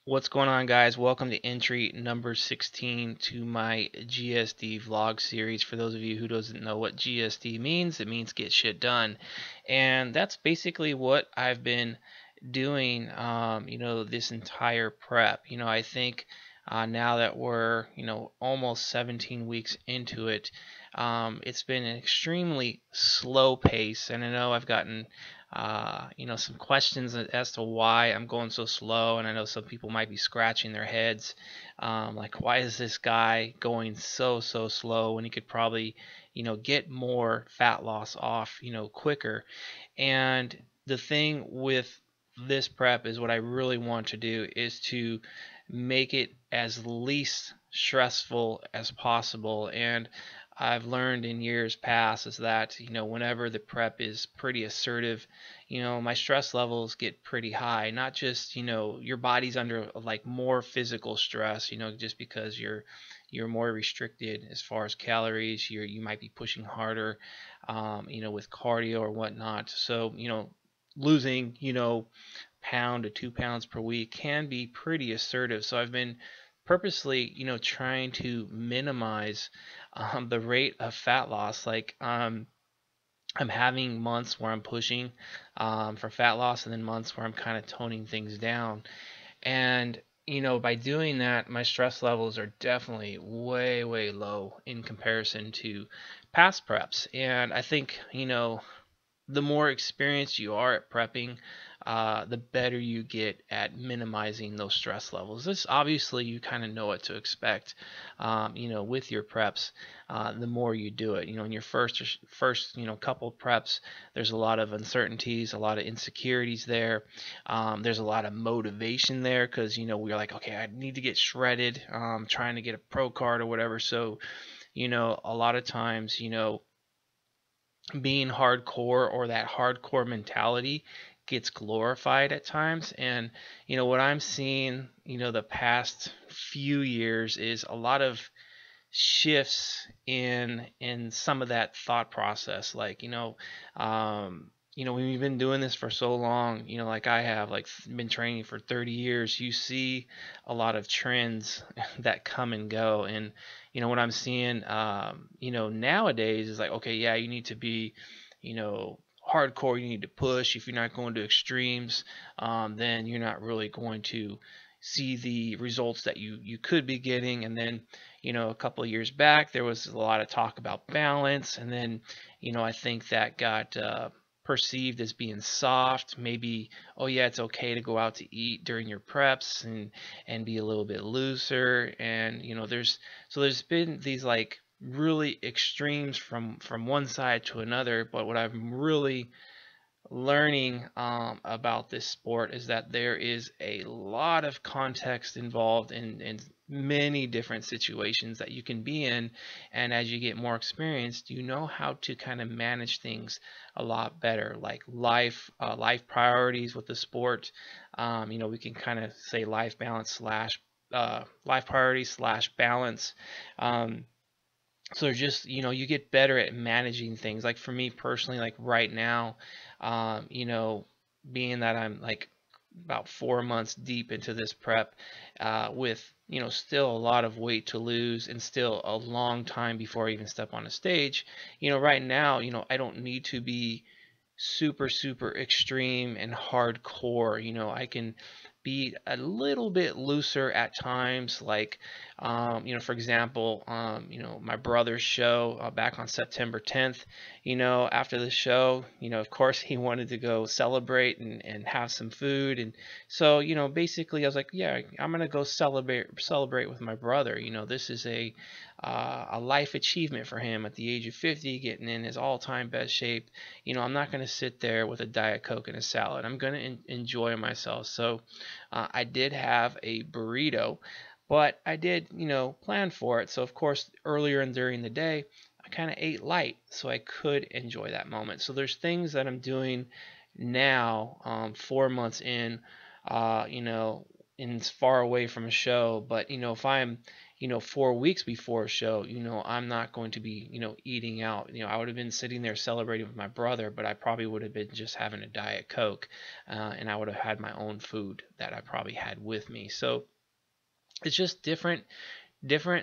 What's going on, guys? Welcome to entry number 16 to my GSD vlog series. For those of you who doesn't know what GSD means, it means get shit done. And that's basically what I've been doing, this entire prep. I think now that we're, almost 17 weeks into it, it's been an extremely slow pace. And I know I've gotten some questions as to why I'm going so slow, and I know some people might be scratching their heads, like, why is this guy going so slow when he could probably, get more fat loss off, quicker. And the thing with this prep is what I really want to do is to make it as least stressful as possible. And I've learned in years past is that, whenever the prep is pretty assertive, my stress levels get pretty high. Not just, your body's under like more physical stress, just because you're more restricted as far as calories. You might be pushing harder, with cardio or whatnot. So, losing, pound to 2 pounds per week can be pretty assertive. So I've been purposely, trying to minimize the rate of fat loss. Like, I'm having months where I'm pushing for fat loss, and then months where I'm kind of toning things down. And by doing that, my stress levels are definitely way low in comparison to past preps. And I think, the more experienced you are at prepping, the better you get at minimizing those stress levels. This obviously you kind of know what to expect, with your preps. The more you do it, in your first couple of preps, there's a lot of uncertainties, a lot of insecurities there. There's a lot of motivation there because we're like, okay, I need to get shredded, trying to get a pro card or whatever. So a lot of times, being hardcore or that hardcore mentality gets glorified at times. And what I'm seeing, the past few years is a lot of shifts in some of that thought process. Like, when you've been doing this for so long, like I have, like, been training for 30 years, you see a lot of trends that come and go. And what I'm seeing, nowadays is like, okay, yeah, you need to be, hardcore. You need to push. If you're not going to extremes, then you're not really going to see the results that you could be getting. And then, a couple of years back, there was a lot of talk about balance. And then, I think that got perceived as being soft. Maybe, oh yeah, it's okay to go out to eat during your preps and be a little bit looser. And there's been these, like, really extremes from one side to another. But what I'm really learning about this sport is that there is a lot of context involved in many different situations that you can be in. And as you get more experienced, you know how to kind of manage things a lot better, like life priorities with the sport. We can kind of say life balance slash life priorities slash balance. So just, you get better at managing things. Like for me personally, like right now, being that I'm like about 4 months deep into this prep, with, still a lot of weight to lose and still a long time before I even step on a stage, right now, I don't need to be super extreme and hardcore. I can be a little bit looser at times. Like, for example, my brother's show back on September 10th. After the show, of course he wanted to go celebrate and have some food. And so, basically I was like, yeah, I'm gonna go celebrate with my brother. This is a life achievement for him at the age of 50, getting in his all-time best shape. I'm not going to sit there with a Diet Coke and a salad. I'm going to enjoy myself. So I did have a burrito, but I did, plan for it. So of course, earlier and during the day, I kind of ate light so I could enjoy that moment. So there's things that I'm doing now, 4 months in, and it's far away from a show. But if I'm 4 weeks before a show, I'm not going to be, eating out. I would have been sitting there celebrating with my brother, but I probably would have been just having a Diet Coke, and I would have had my own food that I probably had with me. So it's just different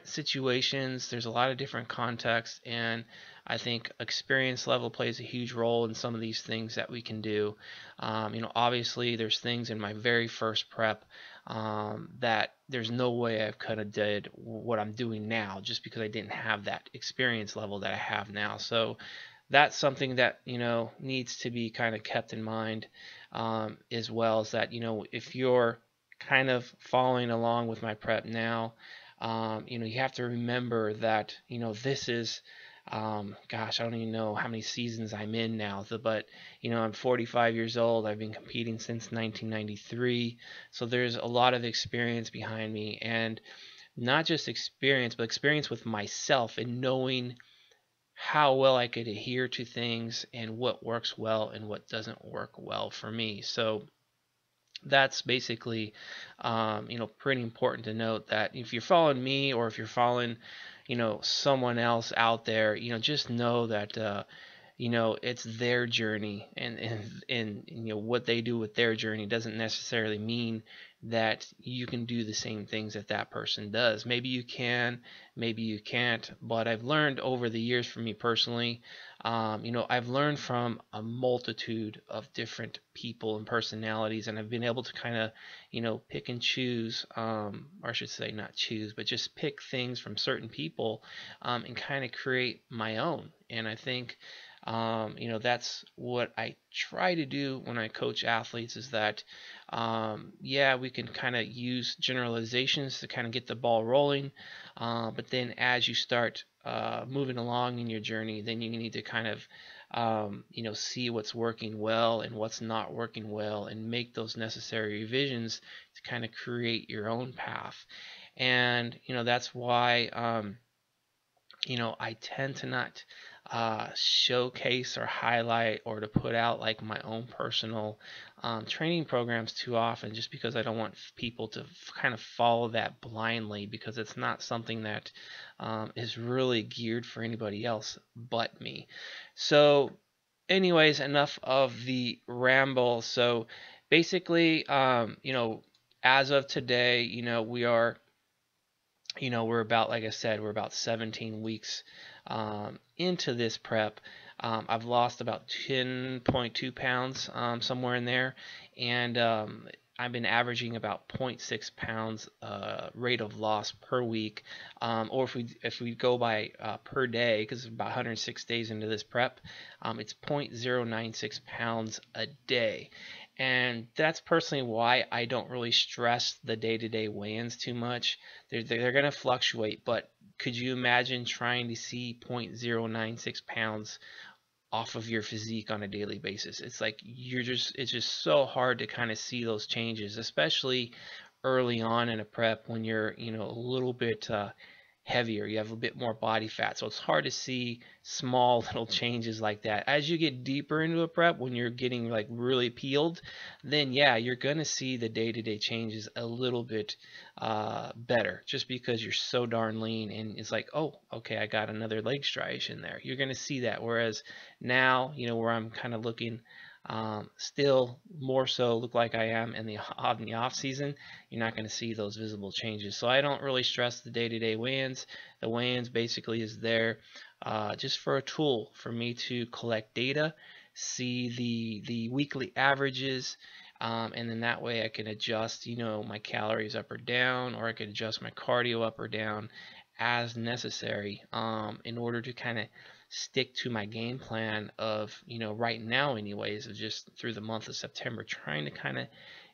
situations. There's a lot of different contexts, and I think experience level plays a huge role in some of these things that we can do. Obviously, there's things in my very first prep that there's no way I could have did what I'm doing now, just because I didn't have that experience level that I have now. So that's something that needs to be kind of kept in mind, as well as that if you're kind of following along with my prep now, you have to remember that this is, gosh, I don't even know how many seasons I'm in now, but I'm 45 years old. I've been competing since 1993, so there's a lot of experience behind me, and not just experience, but experience with myself and knowing how well I could adhere to things and what works well and what doesn't work well for me. So that's basically, pretty important to note that if you're following me or if you're following, someone else out there, just know that, it's their journey, and what they do with their journey doesn't necessarily mean that you can do the same things that that person does. Maybe you can, maybe you can't, but I've learned over the years, for me personally, I've learned from a multitude of different people and personalities, and I've been able to kind of, pick and choose, or I should say not choose, but just pick things from certain people, and kind of create my own. And I think, that's what I try to do when I coach athletes, is that, yeah, we can kind of use generalizations to kind of get the ball rolling. But then as you start moving along in your journey, then you need to kind of, see what's working well and what's not working well, and make those necessary revisions to kind of create your own path. And, that's why, I tend to not showcase or highlight or to put out like my own personal training programs too often, just because I don't want people to kind of follow that blindly, because it's not something that is really geared for anybody else but me. So, anyways, enough of the ramble. So, basically, as of today, we're about, like I said, we're about 17 weeks into this prep. I've lost about 10.2 pounds, somewhere in there, and I've been averaging about zero point 0.6 pounds rate of loss per week, or if we go by per day, because it's about 106 days into this prep, it's 0.096 pounds a day. And that's personally why I don't really stress the day-to-day weigh-ins too much. They're going to fluctuate, but could you imagine trying to see 0.096 pounds off of your physique on a daily basis? It's like it's just so hard to kind of see those changes, especially early on in a prep when you're, a little bit heavier, you have a bit more body fat. So it's hard to see small little changes like that. As you get deeper into a prep, when you're getting like really peeled, then yeah, you're gonna see the day-to-day changes a little bit better, just because you're so darn lean, and it's like, oh, okay, I got another leg striation there. You're gonna see that. Whereas now, where I'm kind of looking, still more so look like I am in the off season, you're not going to see those visible changes. So I don't really stress the day-to-day weigh-ins. The weigh-ins basically is there just for a tool for me to collect data, see the weekly averages, and then that way I can adjust, my calories up or down, or I can adjust my cardio up or down as necessary, in order to kind of stick to my game plan of, right now anyways, of just through the month of September, trying to kind of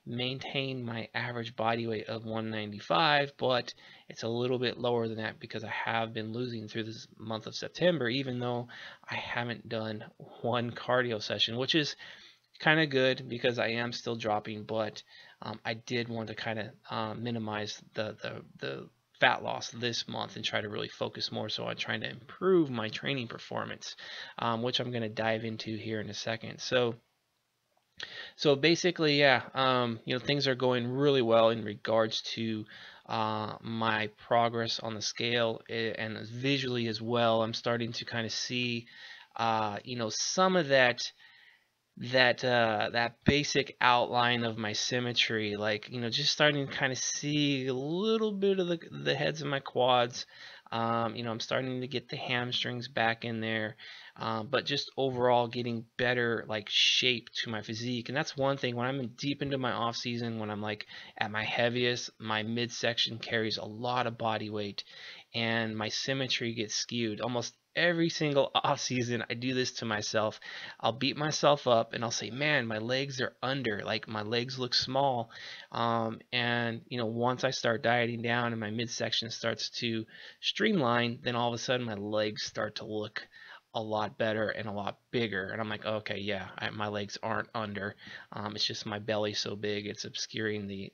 maintain my average body weight of 195, but it's a little bit lower than that because I have been losing through this month of September, even though I haven't done one cardio session, which is kind of good because I am still dropping, but I did want to kind of minimize the fat loss this month and try to really focus more so on trying to improve my training performance, which I'm going to dive into here in a second. So basically, yeah, things are going really well in regards to my progress on the scale and visually as well. I'm starting to kind of see, some of that basic outline of my symmetry, like just starting to kind of see a little bit of the heads of my quads. I'm starting to get the hamstrings back in there, but just overall getting better like shape to my physique. And that's one thing when I'm deep into my off season, when I'm like at my heaviest, my midsection carries a lot of body weight and my symmetry gets skewed almost every single off season. I do this to myself. I'll beat myself up and I'll say, man, my legs are under, like my legs look small. And once I start dieting down and my midsection starts to streamline, then all of a sudden my legs start to look a lot better and a lot bigger. And I'm like, okay, yeah, my legs aren't under. It's just my belly so big, it's obscuring the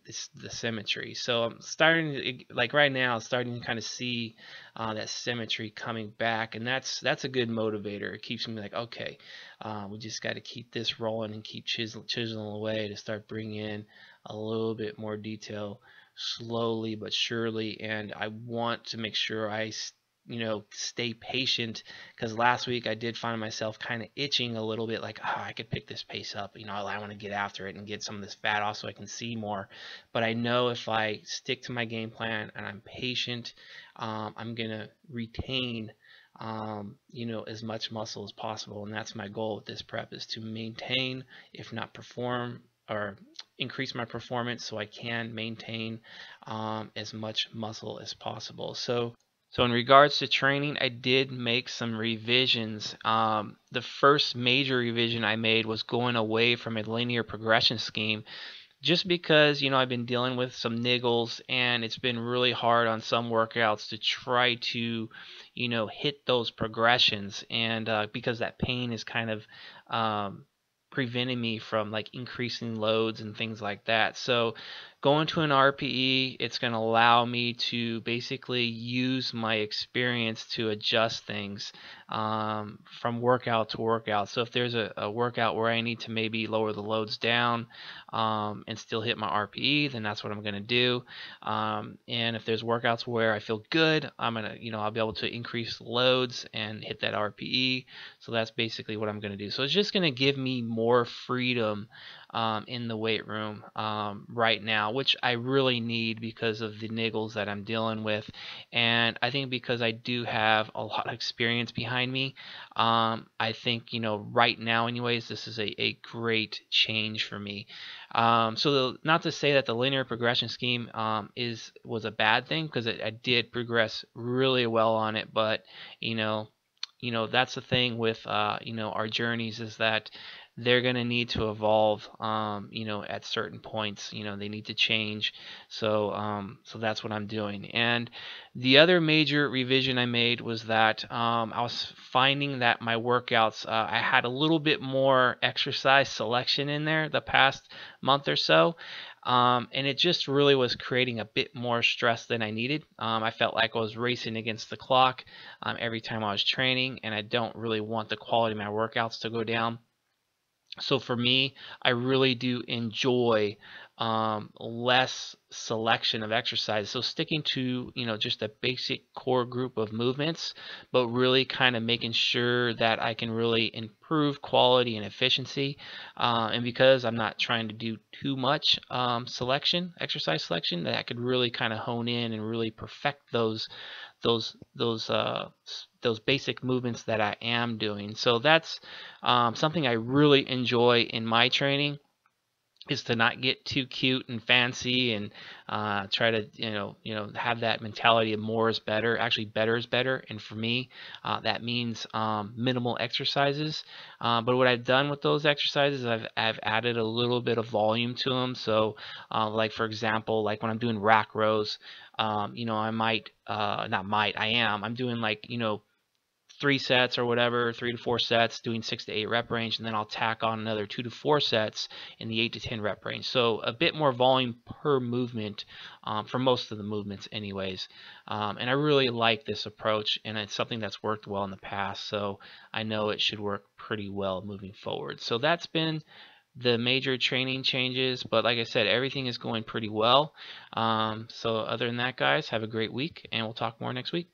symmetry. So I'm starting to, like right now, starting to kind of see that symmetry coming back, and that's a good motivator. It keeps me like, okay, we just got to keep this rolling and keep chiseling away to start bringing in a little bit more detail slowly but surely. And I want to make sure I stay patient, because last week I did find myself kind of itching a little bit, like, oh, I could pick this pace up. I want to get after it and get some of this fat off so I can see more. But I know if I stick to my game plan and I'm patient, I'm gonna retain as much muscle as possible. And that's my goal with this prep, is to maintain, if not perform, or increase my performance so I can maintain as much muscle as possible. So in regards to training, I did make some revisions. The first major revision I made was going away from a linear progression scheme, just because I've been dealing with some niggles, and it's been really hard on some workouts to try to hit those progressions, and because that pain is kind of preventing me from like increasing loads and things like that. So going to an RPE, it's going to allow me to use my experience to adjust things from workout to workout. So if there's a workout where I need to maybe lower the loads down and still hit my RPE, then that's what I'm going to do. And if there's workouts where I feel good, I'll be able to increase loads and hit that RPE. So that's basically what I'm going to do. So it's just going to give me more freedom in the weight room right now, which I really need because of the niggles that I'm dealing with. And I think because I do have a lot of experience behind me, I think, right now anyways, this is a great change for me. Not to say that the linear progression scheme was a bad thing, because I did progress really well on it, but that's the thing with our journeys, is that they're going to need to evolve at certain points. They need to change. So that's what I'm doing. And the other major revision I made was that I was finding that my workouts, I had a little bit more exercise selection in there the past month or so. And it just really was creating a bit more stress than I needed. I felt like I was racing against the clock every time I was training, and I don't really want the quality of my workouts to go down. So for me, I really do enjoy less selection of exercise. So sticking to, just a basic core group of movements, but really kind of making sure that I can really improve quality and efficiency. And because I'm not trying to do too much exercise selection, that I could really kind of hone in and really perfect those those basic movements that I am doing. So that's something I really enjoy in my training, is to not get too cute and fancy and try to have that mentality of more is better. Actually, better is better, and for me, that means minimal exercises. But what I've done with those exercises, I've added a little bit of volume to them. So, like for example, like when I'm doing rack rows, I might not might I am I'm doing like 3 sets or whatever, 3 to 4 sets, doing 6 to 8 rep range, and then I'll tack on another 2 to 4 sets in the 8 to 10 rep range. So a bit more volume per movement for most of the movements anyways. And I really like this approach, and it's something that's worked well in the past, so I know it should work pretty well moving forward. So that's been the major training changes. But like I said, everything is going pretty well. So other than that, guys, have a great week, and we'll talk more next week.